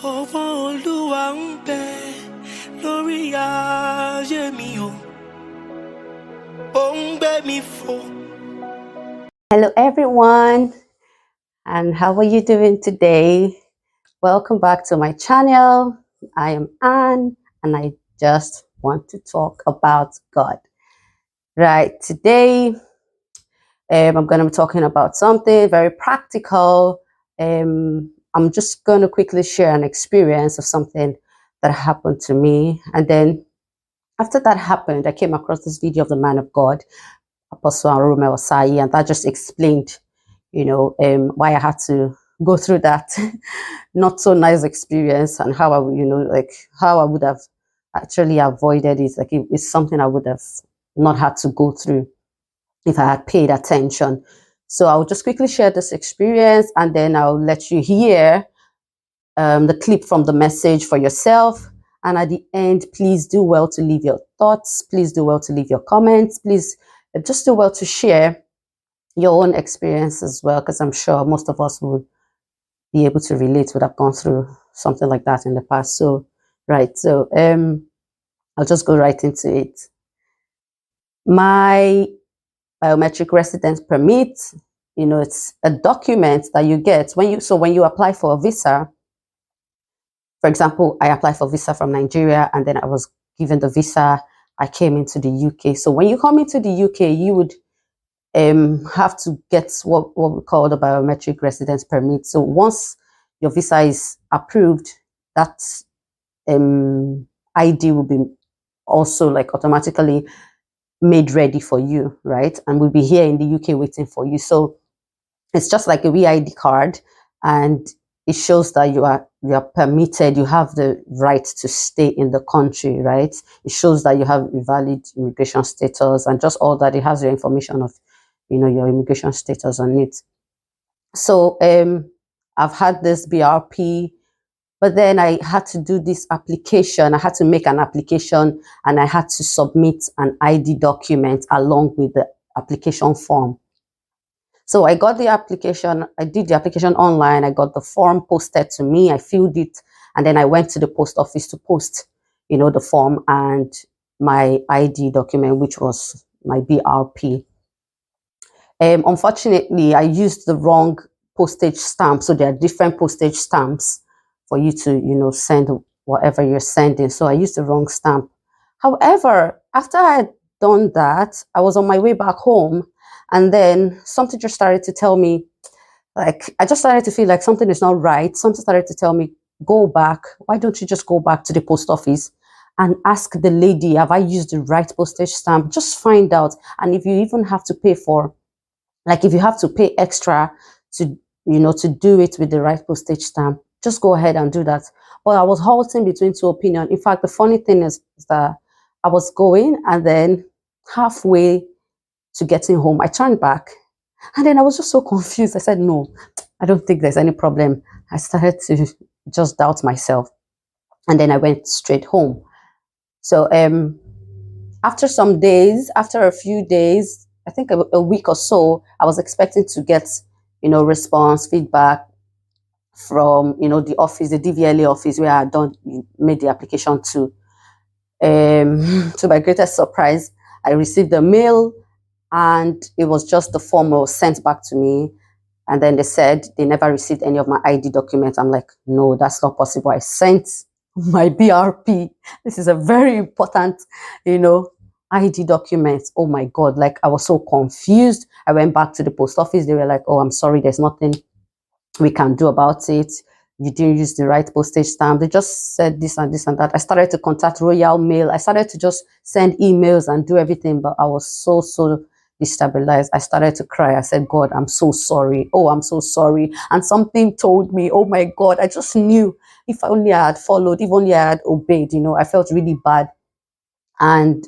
ọwọ́ Olúwa ń bẹ lórí ayé mi o, ó ń gbé mi fò. Hello everyone, and how are you doing today? Welcome back to my channel. I am Anne, and I just want to talk about God. Right, today I'm going to be talking about something very practical. I'm just going to quickly share an experience of something that happened to me, and then after that happened, I came across this video of the man of God, Apostle Arome Osayi, and that just explained, why I had to go through that not so nice experience, and how I would, how I would have actually avoided it. Like it's something I would have not had to go through if I had paid attention. So I'll just quickly share this experience, and then I'll let you hear the clip from the message for yourself. And at the end, please do well to leave your thoughts. Please do well to leave your comments. Please just do well to share your own experience as well, because I'm sure most of us would be able to relate, would have gone through something like that in the past. So, right. So, I'll just go right into it. My biometric residence permit, it's a document that you get when you apply for a visa. For example, I applied for visa from Nigeria, and then I was given the visa. I came into the UK. So when you come into the UK, you would have to get what we call the biometric residence permit. So once your visa is approved, that ID will be also automatically made ready for you, right? And we'll be here in the UK waiting for you. So it's just like a VID card, and it shows that you are permitted, you have the right to stay in the country, right? It shows that you have a valid immigration status, and just all that. It has your information of your immigration status on it. So I've had this BRP, but then I had to do this application. I had to make an application, and I had to submit an ID document along with the application form. So I got the application, I did the application online, I got the form posted to me, I filled it, and then I went to the post office to post, the form and my ID document, which was my BRP. Unfortunately, I used the wrong postage stamp. So there are different postage stamps for you to, send whatever you're sending. So I used the wrong stamp. However, after I had done that, I was on my way back home, and then something just started to tell me, I just started to feel like something is not right. Something started to tell me, go back. Why don't you just go back to the post office and ask the lady, have I used the right postage stamp? Just find out. And if you even have to pay for, if you have to pay extra to, to do it with the right postage stamp, just go ahead and do that. But I was halting between two opinions. In fact, the funny thing is that I was going, and then halfway to getting home, I turned back, and then I was just so confused. I said, no, I don't think there's any problem. I started to just doubt myself, and then I went straight home. So after some days, after a few days, I think a week or so, I was expecting to get, response, feedback from, the office, the DVLA office where I had made the application to. To my greatest surprise, I received a mail, and it was just the form was sent back to me. And then they said they never received any of my ID documents. I'm like, no, that's not possible. I sent my BRP. This is a very important, ID document. Oh my God. I was so confused. I went back to the post office. They were like, oh, I'm sorry. There's nothing we can do about it. You didn't use the right postage stamp. They just said this and this and that. I started to contact Royal Mail. I started to just send emails and do everything, but I was so destabilized. I started to cry. I said, God, I'm so sorry. Oh, I'm so sorry. And something told me, oh my God, I just knew if only I had followed, if only I had obeyed, I felt really bad. And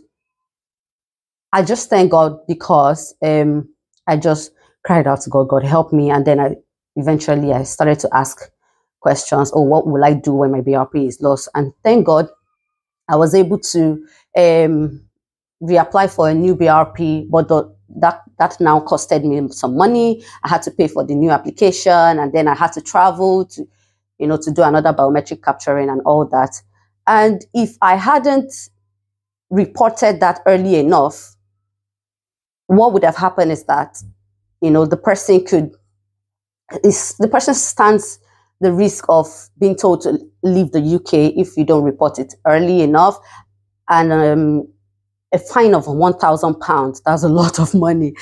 I just thank God, because I just cried out to God, God, help me. And then eventually I started to ask questions. Oh, what will I do when my BRP is lost? And thank God I was able to reapply for a new BRP, but that now costed me some money. I had to pay for the new application, and then I had to travel to to do another biometric capturing and all that. And if I hadn't reported that early enough, what would have happened is that, the person stands the risk of being told to leave the UK if you don't report it early enough. And a fine of £1,000, that's a lot of money.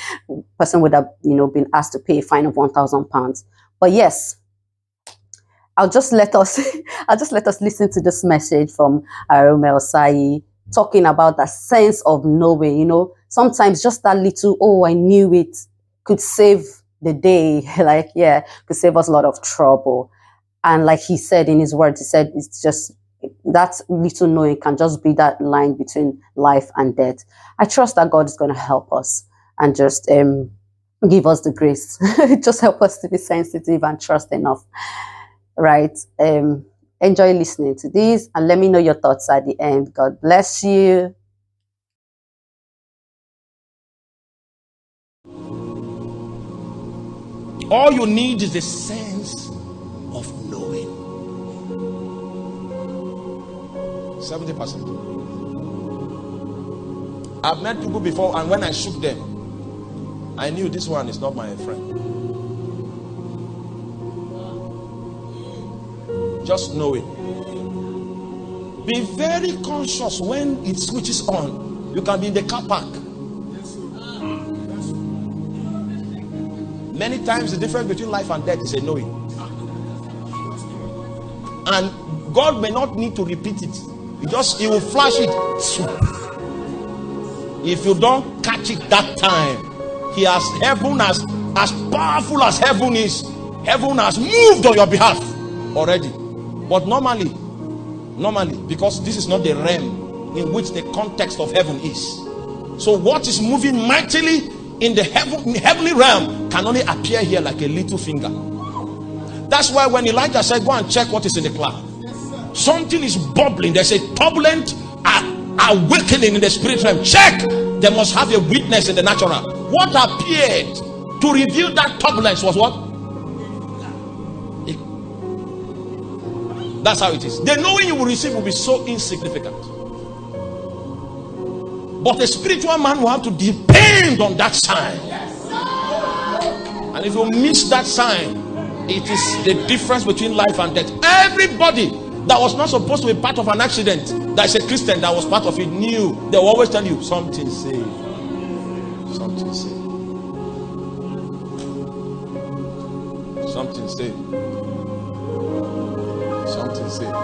Person would have, been asked to pay a fine of £1,000. But yes, I'll just let us listen to this message from Arome Osayi, talking about that sense of knowing. Sometimes just that little, oh, I knew it, could save the day. Could save us a lot of trouble. And like he said in his words, he said it's just that little knowing can just be that line between life and death. I trust that God is going to help us and just give us the grace. Just help us to be sensitive and trust enough. Right. Enjoy listening to this and let me know your thoughts at the end. God bless you. All you need is a sense of knowing. 70%. I've met people before, and when I shook them, I knew this one is not my friend. Just know it. Be very conscious when it switches on. You can be in the car park. Many times the difference between life and death is a knowing. And God may not need to repeat it. He will flash it. If you don't catch it that time, heaven as powerful as heaven is, heaven has moved on your behalf already. But normally, because this is not the realm in which the context of heaven is. So what is moving mightily in the heavenly realm can only appear here like a little finger. That's why when Elijah said, go and check what is in the cloud, something is bubbling. There's a turbulent awakening in the spirit realm. Check. They must have a witness in the natural. What appeared to reveal that turbulence was what? That's how it is. The knowing you will receive will be so insignificant. But a spiritual man will have to depend on that sign. And if you miss that sign, it is the difference between life and death. Everybody that was not supposed to be part of an accident, that is a Christian that was part of it, knew. They will always tell you, something saved. Something saved. Something saved. Something saved.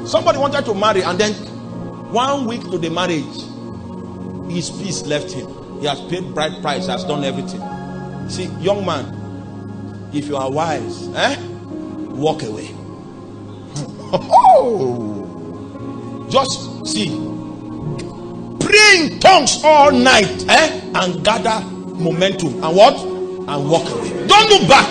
Somebody wanted to marry, and then 1 week to the marriage, his peace left him. He has paid bride price, has done everything. See, young man, if you are wise, walk away. Just see, pray in tongues all night, and gather momentum, and what? And walk away. Don't look back.